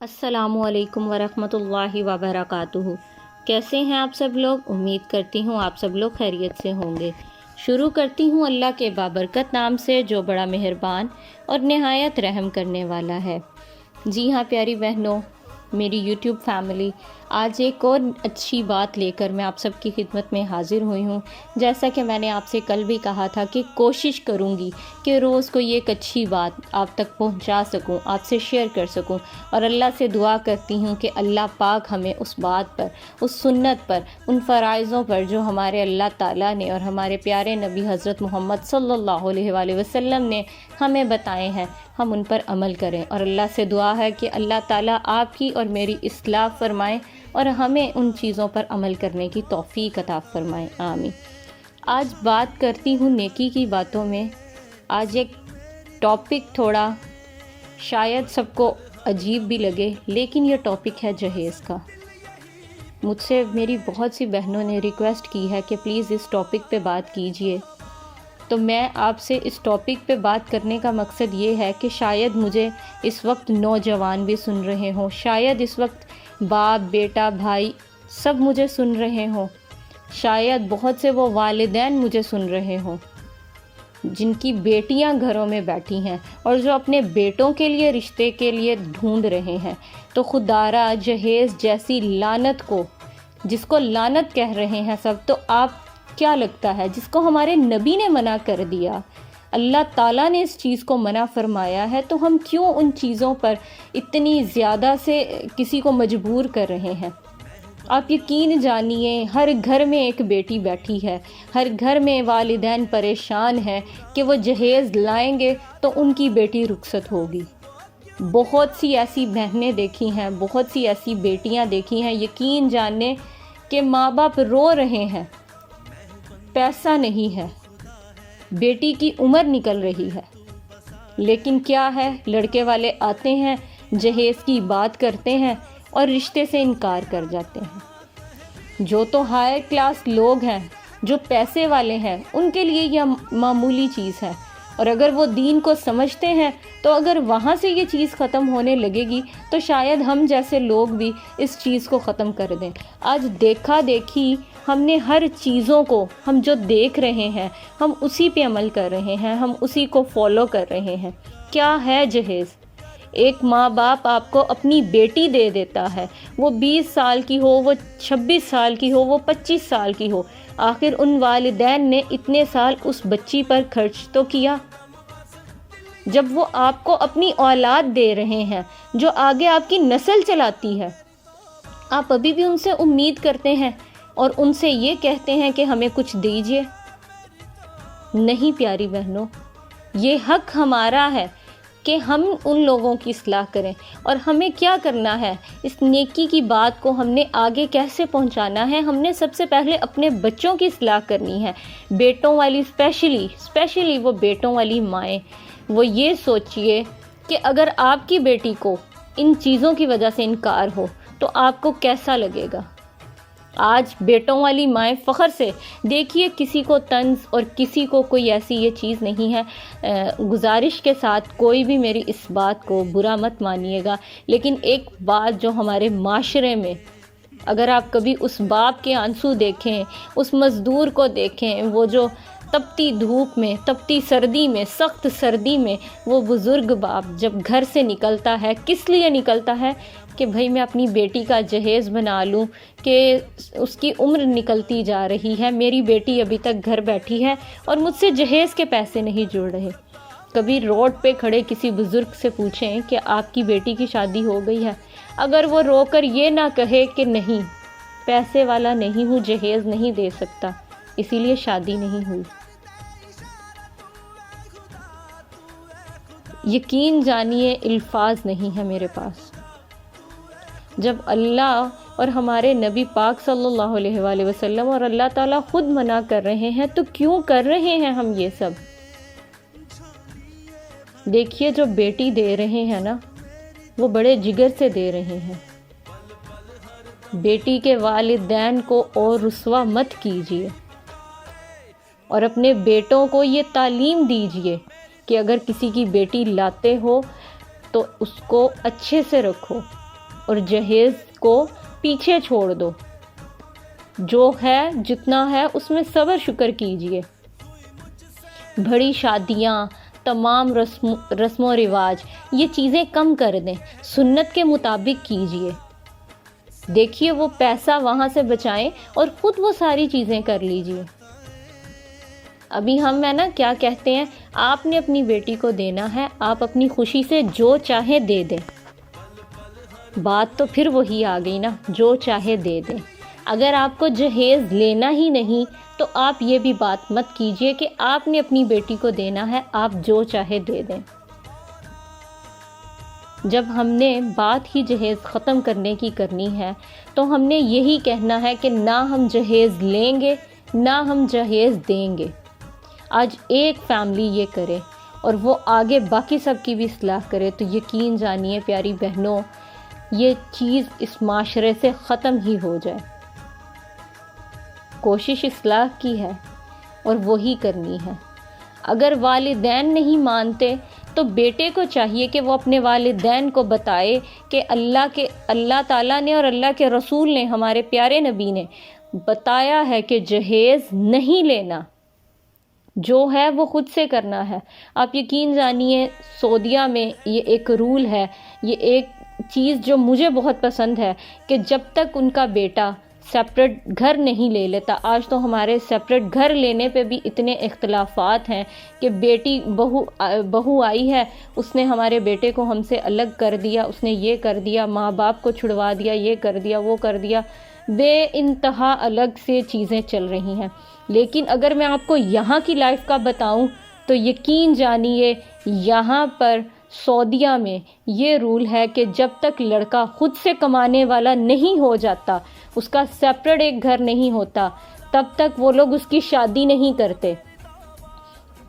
السلام علیکم ورحمۃ اللہ وبرکاتہ۔ کیسے ہیں آپ سب لوگ؟ امید کرتی ہوں آپ سب لوگ خیریت سے ہوں گے۔ شروع کرتی ہوں اللہ کے بابرکت نام سے جو بڑا مہربان اور نہایت رحم کرنے والا ہے۔ جی ہاں پیاری بہنوں، میری یوٹیوب فیملی، آج ایک اور اچھی بات لے کر میں آپ سب کی خدمت میں حاضر ہوئی ہوں۔ جیسا کہ میں نے آپ سے کل بھی کہا تھا کہ کوشش کروں گی کہ روز کوئی ایک اچھی بات آپ تک پہنچا سکوں، آپ سے شیئر کر سکوں، اور اللہ سے دعا کرتی ہوں کہ اللہ پاک ہمیں اس بات پر، اس سنت پر، ان فرائضوں پر جو ہمارے اللہ تعالیٰ نے اور ہمارے پیارے نبی حضرت محمد صلی اللہ علیہ وآلہ وسلم نے ہمیں بتائے ہیں، ہم ان پر عمل کریں۔ اور اللہ سے دعا ہے کہ اللہ تعالیٰ آپ کی اور میری اصلاح فرمائیں اور ہمیں ان چیزوں پر عمل کرنے کی توفیق عطا فرمائیں، آمین۔ آج بات کرتی ہوں نیکی کی باتوں میں۔ آج ایک ٹاپک تھوڑا شاید سب کو عجیب بھی لگے، لیکن یہ ٹاپک ہے جہیز کا۔ مجھ سے میری بہت سی بہنوں نے ریکویسٹ کی ہے کہ پلیز اس ٹاپک پہ بات کیجئے، تو میں آپ سے اس ٹاپک پہ بات کرنے کا مقصد یہ ہے کہ شاید مجھے اس وقت نوجوان بھی سن رہے ہوں، شاید اس وقت باپ، بیٹا، بھائی سب مجھے سن رہے ہوں، شاید بہت سے وہ والدین مجھے سن رہے ہوں جن کی بیٹیاں گھروں میں بیٹھی ہیں اور جو اپنے بیٹوں کے لیے رشتے کے لیے ڈھونڈ رہے ہیں۔ تو خدارا جہیز جیسی لعنت کو، جس کو لعنت کہہ رہے ہیں سب، تو آپ کیا لگتا ہے جس کو ہمارے نبی نے منع کر دیا، اللہ تعالیٰ نے اس چیز کو منع فرمایا ہے، تو ہم کیوں ان چیزوں پر اتنی زیادہ سے کسی کو مجبور کر رہے ہیں؟ آپ یقین جانیے ہر گھر میں ایک بیٹی بیٹھی ہے، ہر گھر میں والدین پریشان ہیں کہ وہ جہیز لائیں گے تو ان کی بیٹی رخصت ہوگی۔ بہت سی ایسی بہنیں دیکھی ہیں، بہت سی ایسی بیٹیاں دیکھی ہیں، یقین جاننے کہ ماں باپ رو رہے ہیں، پیسہ نہیں ہے، بیٹی کی عمر نکل رہی ہے، لیکن کیا ہے، لڑکے والے آتے ہیں، جہیز کی بات کرتے ہیں اور رشتے سے انکار کر جاتے ہیں۔ جو تو ہائی کلاس لوگ ہیں، جو پیسے والے ہیں، ان کے لیے یہ معمولی چیز ہے، اور اگر وہ دین کو سمجھتے ہیں تو اگر وہاں سے یہ چیز ختم ہونے لگے گی تو شاید ہم جیسے لوگ بھی اس چیز کو ختم کر دیں۔ آج دیکھا دیکھی ہم نے ہر چیزوں کو، ہم جو دیکھ رہے ہیں ہم اسی پہ عمل کر رہے ہیں، ہم اسی کو فالو کر رہے ہیں۔ کیا ہے جہیز؟ ایک ماں باپ آپ کو اپنی بیٹی دے دیتا ہے، وہ 20 سال کی ہو، وہ 26 سال کی ہو، وہ 25 سال کی ہو، آخر ان والدین نے اتنے سال اس بچی پر خرچ تو کیا۔ جب وہ آپ کو اپنی اولاد دے رہے ہیں جو آگے آپ کی نسل چلاتی ہے، آپ ابھی بھی ان سے امید کرتے ہیں اور ان سے یہ کہتے ہیں کہ ہمیں کچھ دیجیے۔ نہیں پیاری بہنوں، یہ حق ہمارا ہے کہ ہم ان لوگوں کی اصلاح کریں، اور ہمیں کیا کرنا ہے، اس نیکی کی بات کو ہم نے آگے کیسے پہنچانا ہے۔ ہم نے سب سے پہلے اپنے بچوں کی اصلاح کرنی ہے، بیٹوں والی اسپیشلی وہ بیٹوں والی مائیں۔ وہ یہ سوچئے کہ اگر آپ کی بیٹی کو ان چیزوں کی وجہ سے انکار ہو تو آپ کو کیسا لگے گا۔ آج بیٹوں والی مائیں فخر سے دیکھیے، کسی کو طنز اور کسی کو کوئی ایسی یہ چیز نہیں ہے، گزارش کے ساتھ کوئی بھی میری اس بات کو برا مت مانیے گا، لیکن ایک بات جو ہمارے معاشرے میں، اگر آپ کبھی اس باپ کے آنسو دیکھیں، اس مزدور کو دیکھیں، وہ جو تپتی دھوپ میں، تپتی سردی میں، سخت سردی میں، وہ بزرگ باپ جب گھر سے نکلتا ہے، کس لیے نکلتا ہے کہ بھئی میں اپنی بیٹی کا جہیز بنا لوں، کہ اس کی عمر نکلتی جا رہی ہے، میری بیٹی ابھی تک گھر بیٹھی ہے اور مجھ سے جہیز کے پیسے نہیں جڑ رہے۔ کبھی روڈ پہ کھڑے کسی بزرگ سے پوچھیں کہ آپ کی بیٹی کی شادی ہو گئی ہے، اگر وہ رو کر یہ نہ کہے کہ نہیں، پیسے والا نہیں ہوں، جہیز نہیں دے سکتا، اسی لیے شادی نہیں ہوئی، یقین جانیے الفاظ نہیں ہے میرے پاس۔ جب اللہ اور ہمارے نبی پاک صلی اللہ علیہ وآلہ وسلم اور اللہ تعالیٰ خود منع کر رہے ہیں تو کیوں کر رہے ہیں ہم یہ سب؟ دیکھیے جو بیٹی دے رہے ہیں نا، وہ بڑے جگر سے دے رہے ہیں۔ بیٹی کے والدین کو اور رسوا مت کیجیے، اور اپنے بیٹوں کو یہ تعلیم دیجیے کہ اگر کسی کی بیٹی لاتے ہو تو اس کو اچھے سے رکھو، اور جہیز کو پیچھے چھوڑ دو. جو ہے جتنا ہے اس میں صبر شکر کیجئے. بڑی شادیاں، تمام رسم و رواج، یہ چیزیں کم کر دیں، سنت کے مطابق کیجئے. دیکھیے وہ پیسہ وہاں سے بچائیں اور خود وہ ساری چیزیں کر لیجئے. ابھی ہم ہے نا کیا کہتے ہیں، آپ نے اپنی بیٹی کو دینا ہے، آپ اپنی خوشی سے جو چاہے دے دیں. بات تو پھر وہی آ گئی نا، جو چاہے دے دیں. اگر آپ کو جہیز لینا ہی نہیں تو آپ یہ بھی بات مت کیجئے کہ آپ نے اپنی بیٹی کو دینا ہے، آپ جو چاہے دے دیں. جب ہم نے بات ہی جہیز ختم کرنے کی کرنی ہے تو ہم نے یہی کہنا ہے کہ نہ ہم جہیز لیں گے نہ ہم جہیز دیں گے. آج ایک فیملی یہ کرے اور وہ آگے باقی سب کی بھی اصلاح کرے تو یقین جانیے پیاری بہنوں، یہ چیز اس معاشرے سے ختم ہی ہو جائے. کوشش اصلاح کی ہے اور وہی کرنی ہے. اگر والدین نہیں مانتے تو بیٹے کو چاہیے کہ وہ اپنے والدین کو بتائے کہ اللہ تعالیٰ نے اور اللہ کے رسول نے، ہمارے پیارے نبی نے بتایا ہے کہ جہیز نہیں لینا، جو ہے وہ خود سے کرنا ہے. آپ یقین جانیے سعودیہ میں یہ ایک رول ہے، یہ ایک چیز جو مجھے بہت پسند ہے کہ جب تک ان کا بیٹا سیپریٹ گھر نہیں لے لیتا. آج تو ہمارے سیپریٹ گھر لینے پہ بھی اتنے اختلافات ہیں کہ بیٹی بہو آئی ہے، اس نے ہمارے بیٹے کو ہم سے الگ کر دیا، اس نے یہ کر دیا، ماں باپ کو چھڑوا دیا، یہ کر دیا، وہ کر دیا، بے انتہا الگ سے چیزیں چل رہی ہیں. لیکن اگر میں آپ کو یہاں کی لائف کا بتاؤں تو یقین جانیے یہاں پر سعودیہ میں یہ رول ہے کہ جب تک لڑکا خود سے کمانے والا نہیں ہو جاتا، اس کا سیپریٹ ایک گھر نہیں ہوتا، تب تک وہ لوگ اس کی شادی نہیں کرتے.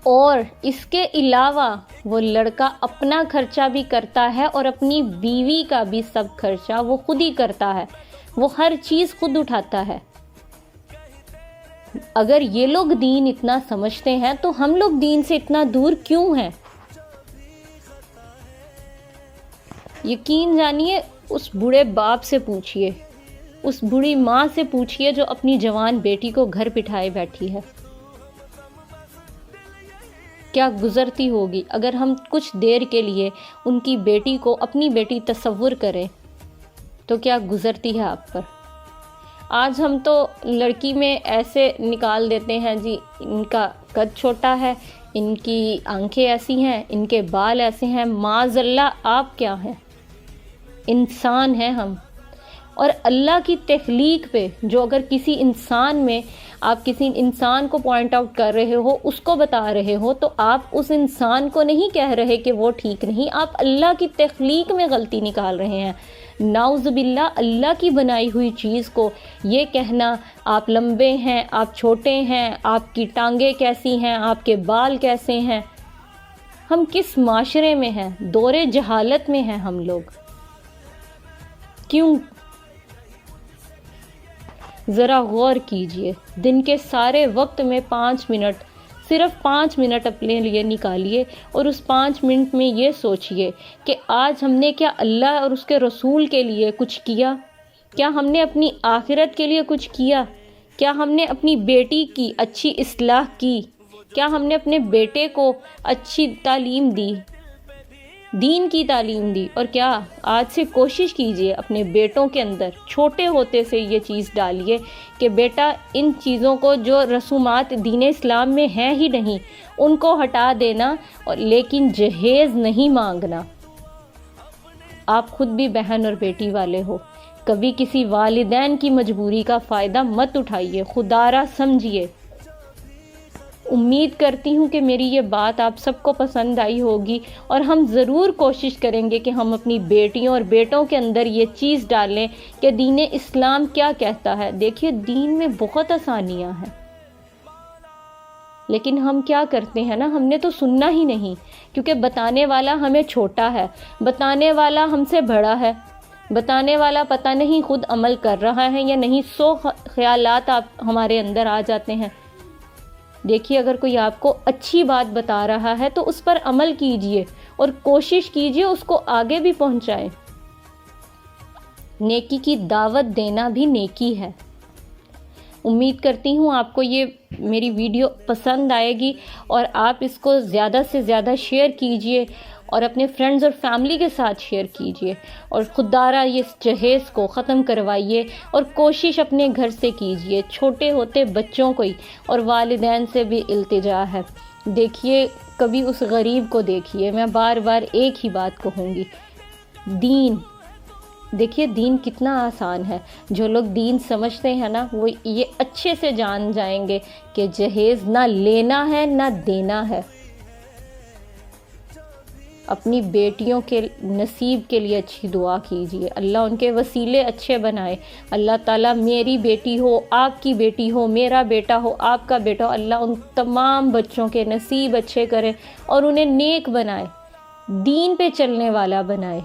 اور اس کے علاوہ وہ لڑکا اپنا خرچہ بھی کرتا ہے اور اپنی بیوی کا بھی سب خرچہ وہ خود ہی کرتا ہے، وہ ہر چیز خود اٹھاتا ہے. اگر یہ لوگ دین اتنا سمجھتے ہیں تو ہم لوگ دین سے اتنا دور کیوں ہیں؟ یقین جانیے اس بوڑھے باپ سے پوچھئے، اس بوڑھی ماں سے پوچھئے جو اپنی جوان بیٹی کو گھر بٹھائے بیٹھی ہے، کیا گزرتی ہوگی. اگر ہم کچھ دیر کے لیے ان کی بیٹی کو اپنی بیٹی تصور کریں تو کیا گزرتی ہے آپ پر. آج ہم تو لڑکی میں ایسے نکال دیتے ہیں جی، ان کا قد چھوٹا ہے، ان کی آنکھیں ایسی ہیں، ان کے بال ایسے ہیں. معاذ اللہ، آپ کیا ہیں؟ انسان ہیں ہم. اور اللہ کی تخلیق پہ جو اگر کسی انسان میں آپ کسی انسان کو پوائنٹ آؤٹ کر رہے ہو، اس کو بتا رہے ہو، تو آپ اس انسان کو نہیں کہہ رہے کہ وہ ٹھیک نہیں، آپ اللہ کی تخلیق میں غلطی نکال رہے ہیں. نعوذ باللہ، اللہ کی بنائی ہوئی چیز کو یہ کہنا آپ لمبے ہیں، آپ چھوٹے ہیں، آپ کی ٹانگیں کیسی ہیں، آپ کے بال کیسے ہیں. ہم کس معاشرے میں ہیں؟ دور جہالت میں ہیں ہم لوگ. کیوں؟ ذرا غور کیجئے. دن کے سارے وقت میں 5 منٹ، صرف 5 منٹ اپنے لیے نکالیے اور اس 5 منٹ میں یہ سوچئے کہ آج ہم نے کیا اللہ اور اس کے رسول کے لیے کچھ کیا؟ کیا ہم نے اپنی آخرت کے لیے کچھ کیا؟ کیا ہم نے اپنی بیٹی کی اچھی اصلاح کی؟ کیا ہم نے اپنے بیٹے کو اچھی تعلیم دی، دین کی تعلیم دی؟ اور کیا آج سے کوشش کیجئے اپنے بیٹوں کے اندر چھوٹے ہوتے سے یہ چیز ڈالیے کہ بیٹا ان چیزوں کو جو رسومات دین اسلام میں ہیں ہی نہیں ان کو ہٹا دینا، اور لیکن جہیز نہیں مانگنا. آپ خود بھی بہن اور بیٹی والے ہو، کبھی کسی والدین کی مجبوری کا فائدہ مت اٹھائیے، خدا را سمجھیے. امید کرتی ہوں کہ میری یہ بات آپ سب کو پسند آئی ہوگی، اور ہم ضرور کوشش کریں گے کہ ہم اپنی بیٹیوں اور بیٹوں کے اندر یہ چیز ڈالیں کہ دین اسلام کیا کہتا ہے. دیکھیے دین میں بہت آسانیاں ہیں، لیکن ہم کیا کرتے ہیں نا، ہم نے تو سننا ہی نہیں، کیونکہ بتانے والا ہمیں چھوٹا ہے، بتانے والا ہم سے بڑا ہے، بتانے والا پتہ نہیں خود عمل کر رہا ہے یا نہیں. 100 خیالات ہمارے اندر آ جاتے ہیں. دیکھیے اگر کوئی آپ کو اچھی بات بتا رہا ہے تو اس پر عمل کیجئے اور کوشش کیجئے اس کو آگے بھی پہنچائیں. نیکی کی دعوت دینا بھی نیکی ہے۔ امید کرتی ہوں آپ کو یہ میری ویڈیو پسند آئے گی اور آپ اس کو زیادہ سے زیادہ شیئر کیجئے اور اپنے فرینڈز اور فیملی کے ساتھ شیئر کیجئے، اور خوددارہ یہ جہیز کو ختم کروائیے، اور کوشش اپنے گھر سے کیجئے، چھوٹے ہوتے بچوں کو ہی، اور والدین سے بھی التجا ہے۔ دیکھیے کبھی اس غریب کو دیکھیے، میں بار بار ایک ہی بات کہوں گی، دین، دیکھیے دین کتنا آسان ہے۔ جو لوگ دین سمجھتے ہیں نا، وہ یہ اچھے سے جان جائیں گے کہ جہیز نہ لینا ہے نہ دینا ہے۔ اپنی بیٹیوں کے نصیب کے لیے اچھی دعا کیجیے، اللہ ان کے وسیلے اچھے بنائے۔ اللہ تعالیٰ میری بیٹی ہو، آپ کی بیٹی ہو، میرا بیٹا ہو، آپ کا بیٹا ہو، اللہ ان تمام بچوں کے نصیب اچھے کرے اور انہیں نیک بنائے، دین پہ چلنے والا بنائے۔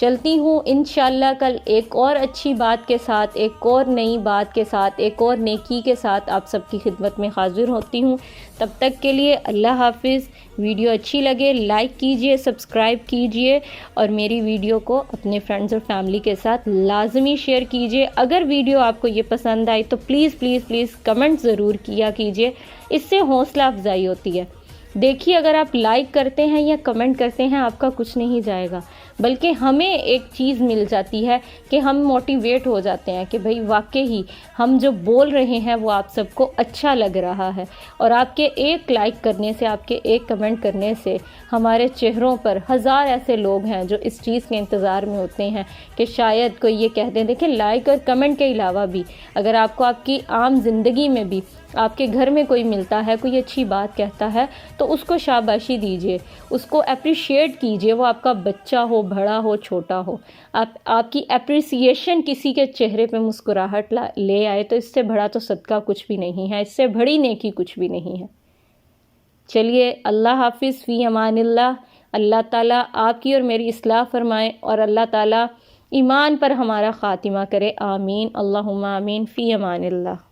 چلتی ہوں انشاءاللہ کل ایک اور اچھی بات کے ساتھ، ایک اور نئی بات کے ساتھ، ایک اور نیکی کے ساتھ آپ سب کی خدمت میں حاضر ہوتی ہوں۔ تب تک کے لیے اللہ حافظ۔ ویڈیو اچھی لگے لائک کیجئے، سبسکرائب کیجئے، اور میری ویڈیو کو اپنے فرینڈز اور فیملی کے ساتھ لازمی شیئر کیجئے۔ اگر ویڈیو آپ کو یہ پسند آئی تو پلیز پلیز پلیز کمنٹ ضرور کیا کیجئے، اس سے حوصلہ افزائی ہوتی ہے۔ دیکھیے اگر آپ لائک کرتے ہیں یا کمنٹ کرتے ہیں، آپ کا کچھ نہیں جائے گا، بلکہ ہمیں ایک چیز مل جاتی ہے کہ ہم موٹیویٹ ہو جاتے ہیں کہ بھئی واقعی ہم جو بول رہے ہیں وہ آپ سب کو اچھا لگ رہا ہے، اور آپ کے ایک لائک کرنے سے، آپ کے ایک کمنٹ کرنے سے ہمارے چہروں پر ہزار ایسے لوگ ہیں جو اس چیز کے انتظار میں ہوتے ہیں کہ شاید کوئی یہ کہہ دیں۔ دیکھیں لائک اور کمنٹ کے علاوہ بھی اگر آپ کو آپ کی عام زندگی میں بھی آپ کے گھر میں کوئی ملتا ہے، کوئی اچھی بات کہتا ہے، تو اس کو شاباشی دیجئے، اس کو اپریشیٹ کیجئے، وہ آپ کا بچہ ہو، بڑا ہو، چھوٹا ہو۔ آپ کی اپریسیشن کسی کے چہرے پہ مسکراہٹ لے آئے تو اس سے بڑا تو صدقہ کچھ بھی نہیں ہے، اس سے بڑی نیکی کچھ بھی نہیں ہے۔ چلیے اللہ حافظ، فی امان اللہ۔ اللہ تعالیٰ آپ کی اور میری اصلاح فرمائے، اور اللہ تعالیٰ ایمان پر ہمارا خاتمہ کرے، آمین، اللہم آمین، فی امان اللہ۔